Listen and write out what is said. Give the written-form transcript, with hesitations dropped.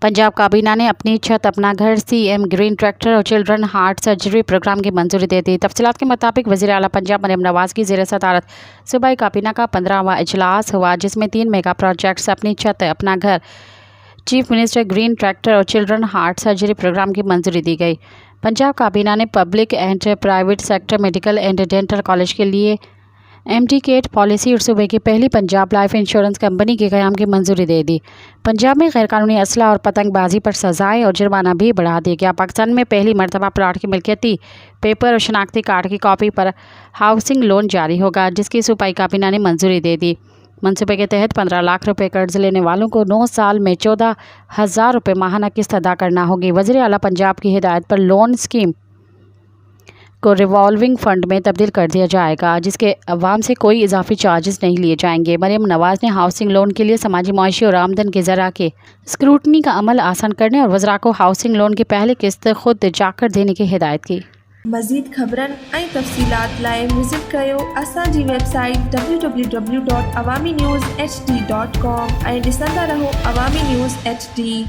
पंजाब काबीना ने अपनी छत अपना घर सीएम ग्रीन ट्रैक्टर और चिल्ड्रन हार्ट सर्जरी प्रोग्राम की मंजूरी दे दी। तफसीलात के मुताबिक वज़ीर आला पंजाब मरियम नवाज की ज़ेर सदारत सूबाई काबीना का 15वां इजलास हुआ, जिसमें 3 मेगा प्रोजेक्ट्स अपनी छत अपना घर, चीफ मिनिस्टर ग्रीन ट्रैक्टर और चिल्ड्रन हार्ट सर्जरी प्रोग्राम की मंजूरी दी गई। पंजाब काबीना ने public and private sector medical and dental college के लिए एमडीकेट पॉलिसी और सूबे की पहली पंजाब लाइफ इंश्योरेंस कंपनी के क़याम की मंजूरी दे दी। पंजाब में गैरकानूनी असला और पतंगबाजी पर सजाएं और जुर्माना भी बढ़ा दिया गया। पाकिस्तान में पहली मरतबा प्लाट की मिल्कियती पेपर और शनाख्ती कार्ड की कॉपी पर हाउसिंग लोन जारी होगा, जिसकी सूबाई काबीना ने मंजूरी दे दी। मनसूबे के तहत 15 लाख रुपए कर्ज लेने वालों को 9 साल में 14,000 रुपये माहाना किस्त अदा करना होगी। वज़ीर आला पंजाब की हिदायत पर लोन स्कीम को रिवॉल्विंग फ़ंड में तब्दील कर दिया जाएगा, जिसके अवाम से कोई इजाफी चार्जेस नहीं लिए जाएंगे। मरियम नवाज ने हाउसिंग लोन के लिए समाजी मुआशी और आमदन के ज़रा के स्क्रूटनी का अमल आसान करने और वज़रा को हाउसिंग लोन की पहली किस्त खुद जाकर देने की हिदायत की। मज़ीद ख़बरन ऐं तफ़सीलात लाइ विज़िट कयो असांजी वेबसाइट www.awamiNewsHD.com ऐं ॾिसंदा रहो अवामी न्यूज़ HD।